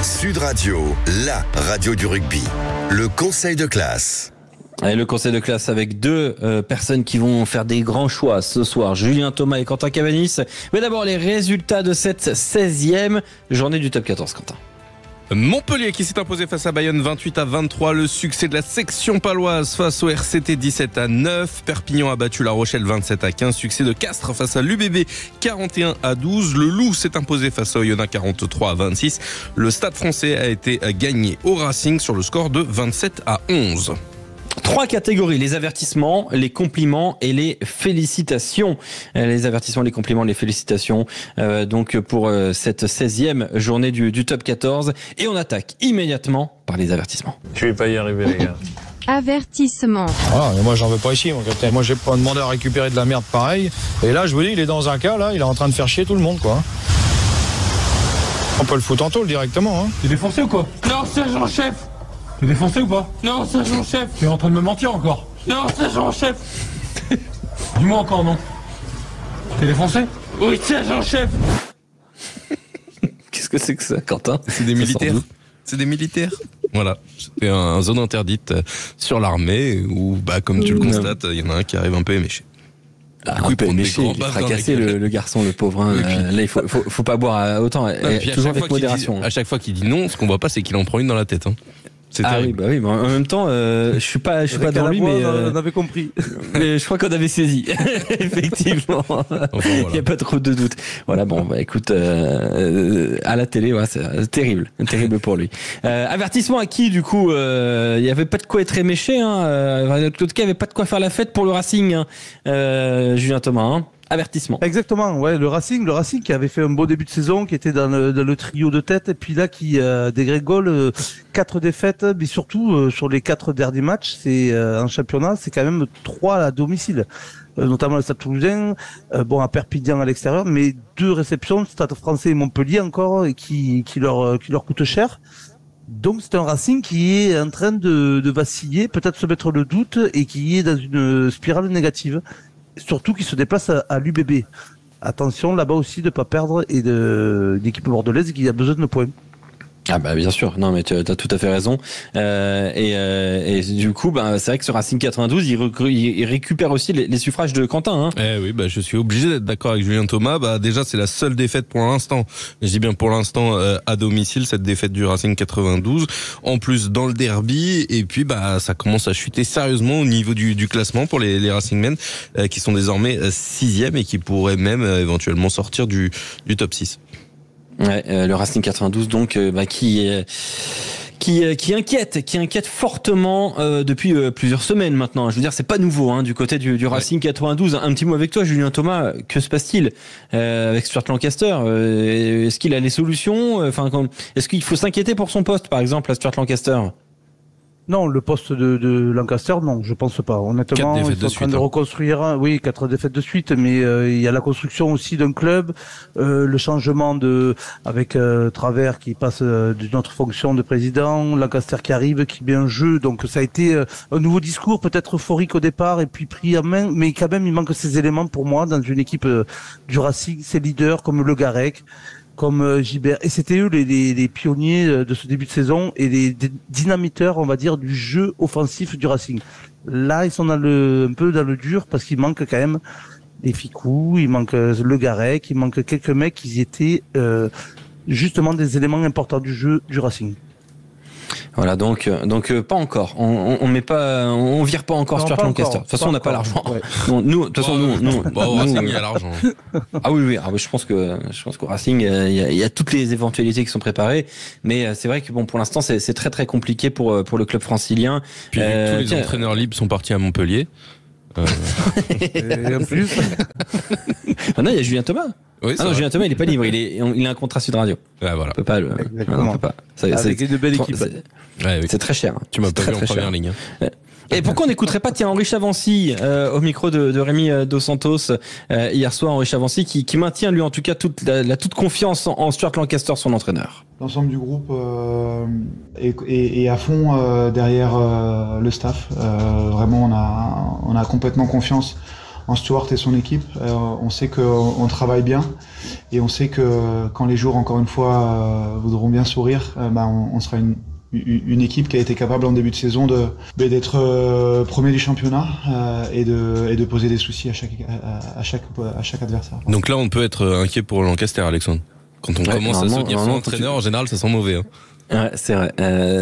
Sud Radio, la radio du rugby. Le conseil de classe. Et le conseil de classe avec deux personnes qui vont faire des grands choix ce soir, Julien Thomas et Quentin Cavanis. Mais d'abord les résultats de cette 16e journée du top 14, Quentin. Montpellier qui s'est imposé face à Bayonne 28-23. Le succès de la section paloise face au RCT 17-9. Perpignan a battu La Rochelle 27-15. Succès de Castres face à l'UBB 41-12. Le Loup s'est imposé face à Oyonnax 43-26. Le Stade Français a été gagné au Racing sur le score de 27-11. 3 catégories, les avertissements, les compliments et les félicitations. Les avertissements, les compliments, les félicitations donc pour cette 16e journée du top 14. Et on attaque immédiatement par les avertissements. Je vais pas y arriver, les gars. Avertissement. Ah, mais moi j'en veux pas ici, mon capitaine. Moi j'ai pas demandé à récupérer de la merde pareil. Et là je vous dis, il est dans un cas, là, il est en train de faire chier tout le monde, quoi. On peut le foutre en tôle directement, hein. T'es défoncé ou quoi? Non, sergent-chef. T'es défoncé ou pas? Non, sergent-chef. Tu es en train de me mentir encore? Non, sergent-chef. Dis-moi encore non. T'es défoncé? Oui, sergent-chef. Qu'est-ce que c'est que ça, Quentin? C'est des militaires. C'est des militaires. Voilà, c'était une zone interdite sur l'armée où, comme tu le constates, il y en a un qui arrive un peu éméché. Un peu éméché, il est fracassé le garçon, le pauvre. Hein. Là, il faut pas boire autant. Toujours avec modération. À chaque fois qu'il dit non, ce qu'on voit pas, c'est qu'il en prend une dans la tête. Hein. C'est terrible. Oui, mais en même temps, je suis pas dans lui, mais on avait compris. Mais je crois qu'on avait saisi. Effectivement. Voilà. Il y a pas trop de doute. Voilà, bon, écoute, à la télé, ouais, c'est terrible pour lui. Avertissement à qui, du coup, il y avait pas de quoi être éméché, hein. En tout cas, il y avait pas de quoi faire la fête pour le Racing, hein. Julien Thomas, hein. Avertissement. Exactement, ouais, le Racing qui avait fait un beau début de saison, qui était dans le trio de tête, et puis là qui dégrégole 4 défaites, mais surtout sur les 4 derniers matchs, c'est en championnat, c'est quand même 3 à domicile, notamment le Stade Toulousain, à Perpignan à l'extérieur, mais 2 réceptions, Stade Français et Montpellier encore, et qui leur coûtent cher. Donc c'est un Racing qui est en train de vaciller, peut-être se mettre le doute, et qui est dans une spirale négative. Surtout qu'il se déplace à l'UBB. Attention là-bas aussi de ne pas perdre et d'équipe bordelaise qui a besoin de points. Ah bien sûr, non mais tu as tout à fait raison. Et du coup, c'est vrai que ce Racing 92, il récupère aussi les suffrages de Quentin. Hein. Oui, je suis obligé d'être d'accord avec Julien Thomas. Déjà, c'est la seule défaite pour l'instant. Je dis bien pour l'instant à domicile, cette défaite du Racing 92. En plus, dans le derby, et puis ça commence à chuter sérieusement au niveau du classement pour les Racingmen qui sont désormais 6e et qui pourraient même éventuellement sortir du top 6. Ouais, le Racing 92 donc qui inquiète fortement depuis plusieurs semaines maintenant. Je veux dire, c'est pas nouveau du côté du Racing 92. Un petit mot avec toi, Julien Thomas. Que se passe-t-il avec Stuart Lancaster? Est-ce qu'il a les solutions? Est-ce qu'il faut s'inquiéter pour son poste, par exemple, à Stuart Lancaster? Non, le poste de Lancaster, non, je pense pas. Honnêtement, ils sont en train de reconstruire. Oui, 4 défaites de suite, mais il y a la construction aussi d'un club, le changement avec Travers qui passe d'une autre fonction de président, Lancaster qui arrive, qui met un jeu. Donc ça a été un nouveau discours, peut-être euphorique au départ et puis pris en main, mais quand même il manque ces éléments pour moi dans une équipe du Racing, ces leaders comme Le Garec, comme Gilbert, et c'était eux les pionniers de ce début de saison et les dynamiteurs, on va dire, du jeu offensif du Racing. Là, ils sont un peu dans le dur parce qu'il manque quand même des Ficou, il manque Le Garec, il manque quelques mecs qui étaient justement des éléments importants du jeu du Racing. Voilà, donc pas encore. On vire pas encore Stuart Lancaster. De toute façon, on n'a pas l'argent. Ouais. Nous, de toute façon, nous. Au Racing, il y a l'argent. Ah oui. Je pense qu'au Racing, il y a toutes les éventualités qui sont préparées. Mais c'est vrai que pour l'instant, c'est très très compliqué pour le club francilien. Puis tous les entraîneurs libres sont partis à Montpellier. Et en plus. Non, il y a Julien Thomas. Oui, non, Julien Thomas, il est pas libre. Il a un contrat Sud Radio. Ah, voilà. On peut pas on peut pas. Avec une belle équipe. C'est très cher. Tu m'as pas vu en première ligne. Et pourquoi on n'écouterait pas Henri Chavancy au micro de Rémi Dos Santos hier soir, Henri Chavancy qui maintient lui en tout cas toute confiance en Stuart Lancaster, son entraîneur. L'ensemble du groupe est à fond derrière le staff. Vraiment, on a complètement confiance Stewart et son équipe. On sait qu'on travaille bien et on sait que quand les jours, encore une fois, voudront bien sourire, on sera une équipe qui a été capable en début de saison d'être premier du championnat et de poser des soucis à chaque adversaire. Donc là, on peut être inquiet pour Lancaster, Alexandre. Quand on commence à soutenir son entraîneur, en général, ça sent mauvais. Hein. Ouais, c'est vrai.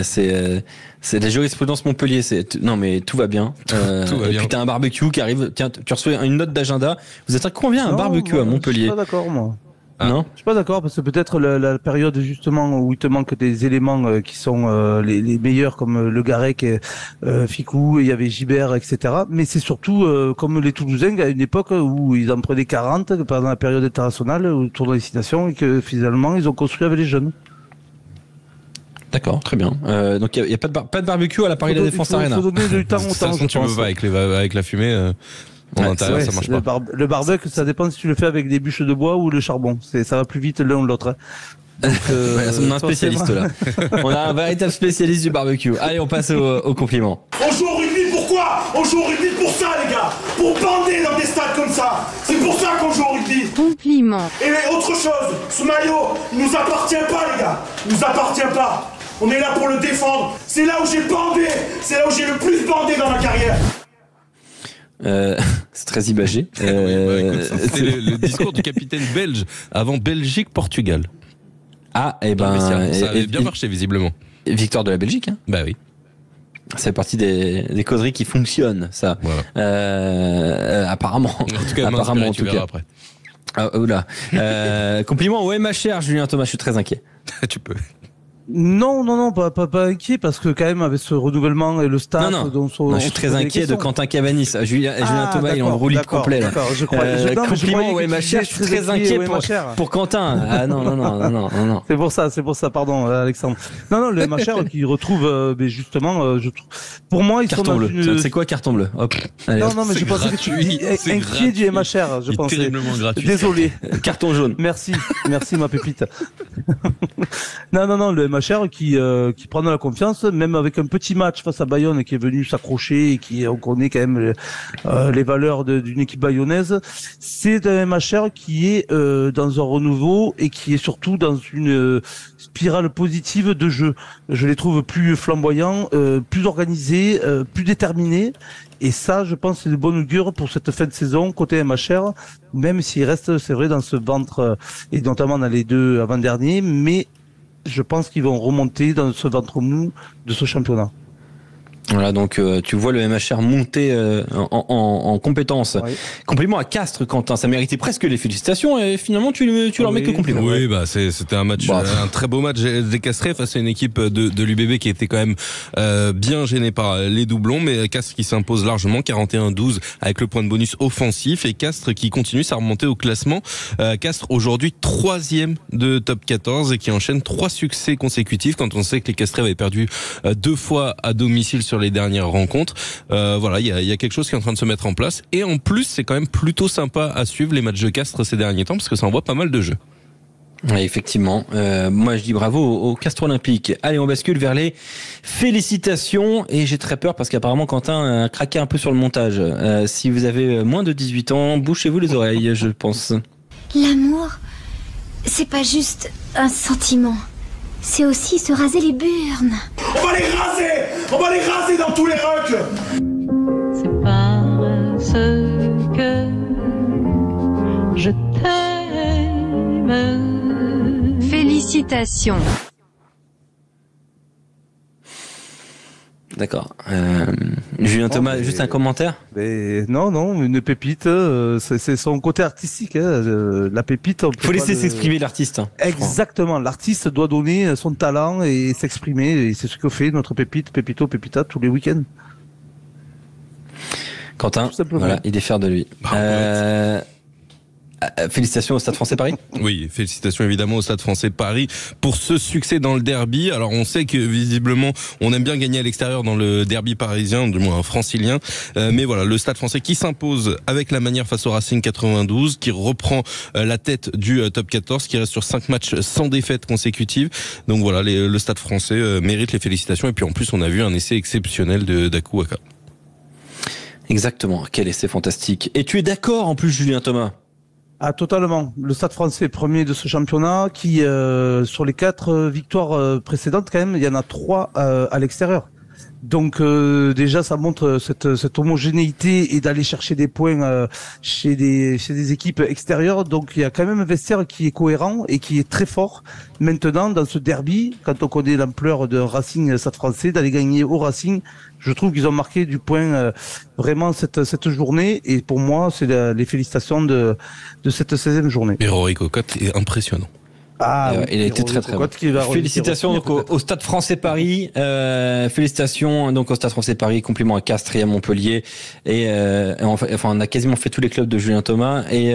C'est la jurisprudence Montpellier. Non, mais tout va bien. Tout va bien. Puis t'as un barbecue qui arrive. Tiens, tu reçois une note d'agenda. Vous êtes à combien un barbecue à Montpellier? Je suis pas d'accord, moi. Non, je suis pas d'accord parce que peut-être la période justement où il te manque des éléments qui sont les meilleurs comme Le Garec, Ficou, il y avait Gibert, etc. Mais c'est surtout comme les Toulousains à une époque où ils en prenaient 40 pendant la période internationale au tournoi des Destination et que finalement ils ont construit avec les jeunes. D'accord, très bien. Donc il y a pas de barbecue à la Paris La Défense Arena. Faut donner du temps au temps. De toute façon, tu peux pas avec la fumée. En intérieur, ça marche pas. Le barbecue, ça dépend si tu le fais avec des bûches de bois ou le charbon. Ça va plus vite l'un ou l'autre. Donc, on a un spécialiste là. On a un véritable spécialiste du barbecue. Allez, on passe au compliment. On joue au rugby pourquoi? On joue au rugby pour ça, les gars. Pour bander dans des stades comme ça. C'est pour ça qu'on joue au rugby. Compliment. Et autre chose, ce maillot, il nous appartient pas, les gars. Il nous appartient pas. On est là pour le défendre. C'est là où j'ai bandé. C'est là où j'ai le plus bandé dans ma carrière. C'est très imagé. Écoute, c'est le discours du capitaine belge avant Belgique-Portugal. Ah, et ben, ça avait bien marché visiblement. Victoire de la Belgique, hein. Bah oui. C'est partie des causeries qui fonctionnent, ça. Voilà. Apparemment. En tout cas, apparemment, tu verras après. Ah, oula. Compliment au MHR, Julien Thomas, je suis très inquiet. Tu peux. Non, pas inquiet parce que quand même avec ce renouvellement et le staff. Non, je suis très inquiet de Quentin Cabanis. Julien Thomas, il est en roue libre complet là. Compliment au MHR, je suis très inquiet pour Quentin. Ah non. C'est pour ça, pardon Alexandre. Non, le MHR qui retrouve justement, je trouve. Pour moi, ils carton sont dans bleu. une. C'est quoi carton bleu? Hop. Allez, non, mais je pensais que tu es inquiet du MHR. Je pensais. Terriblement gratuit. Désolé. Carton jaune. Merci ma pépite. Non, le MHR qui prend de la confiance, même avec un petit match face à Bayonne qui est venu s'accrocher et on connaît quand même les valeurs d'une équipe bayonnaise. C'est un MHR qui est dans un renouveau et qui est surtout dans une spirale positive de jeu. Je les trouve plus flamboyants, plus organisés, plus déterminés. Et ça, je pense, c'est de bonne augure pour cette fin de saison côté MHR, même s'il reste, c'est vrai, dans ce ventre, et notamment dans les deux avant-derniers, mais je pense qu'ils vont remonter dans ce ventre mou de ce championnat. Voilà, donc tu vois le MHR monter en compétences. Oui. Compliment à Castres, Quentin, ça méritait presque les félicitations et finalement tu leur mets que compliments. Oui, bah c'était un match, un très beau match des Castrés face à une équipe de l'UBB qui était quand même bien gênée par les doublons, mais Castres qui s'impose largement 41-12 avec le point de bonus offensif et Castres qui continue sa remontée au classement. Castres aujourd'hui 3e de top 14 et qui enchaîne 3 succès consécutifs quand on sait que les Castrés avaient perdu 2 fois à domicile sur les dernières rencontres. Voilà, il y a quelque chose qui est en train de se mettre en place et en plus c'est quand même plutôt sympa à suivre les matchs de Castres ces derniers temps parce que ça envoie pas mal de jeux. Ouais, effectivement. Moi, je dis bravo au Castres Olympique. Allez, on bascule vers les félicitations et j'ai très peur parce qu'apparemment Quentin a craqué un peu sur le montage. Si vous avez moins de 18 ans, bouchez-vous les oreilles, je pense. L'amour, c'est pas juste un sentiment. C'est aussi se raser les burnes. On va les raser dans tous les rucks. C'est parce que je t'aime. Félicitations. D'accord. Julien Thomas, juste un commentaire? Non, une pépite, c'est son côté artistique. La pépite. Faut laisser s'exprimer l'artiste. Exactement. L'artiste doit donner son talent et s'exprimer. Et c'est ce que fait notre pépite, Pépito, Pépita tous les week-ends. Quentin, voilà, il est fier de lui. Félicitations au Stade Français Paris. Oui, félicitations évidemment au Stade Français Paris pour ce succès dans le derby. Alors on sait que visiblement on aime bien gagner à l'extérieur dans le derby parisien, du moins francilien. Mais voilà, le Stade Français qui s'impose avec la manière face au Racing 92, qui reprend la tête du top 14, qui reste sur 5 matchs sans défaite consécutive. Donc voilà, le Stade Français mérite les félicitations. Et puis en plus on a vu un essai exceptionnel d'Akou Waka. Exactement, quel essai fantastique. Et tu es d'accord en plus, Julien Thomas? Ah, totalement. Le Stade Français premier de ce championnat qui, sur les 4 victoires précédentes, quand même, il y en a 3 à l'extérieur. Donc déjà, ça montre cette homogénéité et d'aller chercher des points chez des équipes extérieures. Donc il y a quand même un vestiaire qui est cohérent et qui est très fort. Maintenant, dans ce derby, quand on connaît l'ampleur de Racing Stade Français, d'aller gagner au Racing, je trouve qu'ils ont marqué du point vraiment cette journée. Et pour moi, c'est les félicitations de cette 16e journée. Et Rory Cocotte est impressionnant. Il a été très très bon. Félicitations donc au Stade Français Paris. Félicitations donc au Stade Français Paris, compliment à Castres et à Montpellier. Et on a quasiment fait tous les clubs de Julien Thomas. Et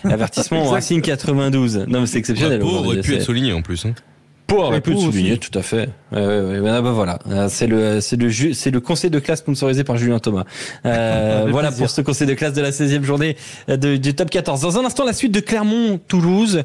avertissement au Racing 92. Non mais c'est exceptionnel. Pau aurait pu être souligné en plus. Pau aurait pu être souligné, tout à fait. Voilà, c'est le conseil de classe sponsorisé par Julien Thomas. Voilà pour ce conseil de classe de la 16e journée du top 14. Dans un instant, la suite de Clermont-Toulouse.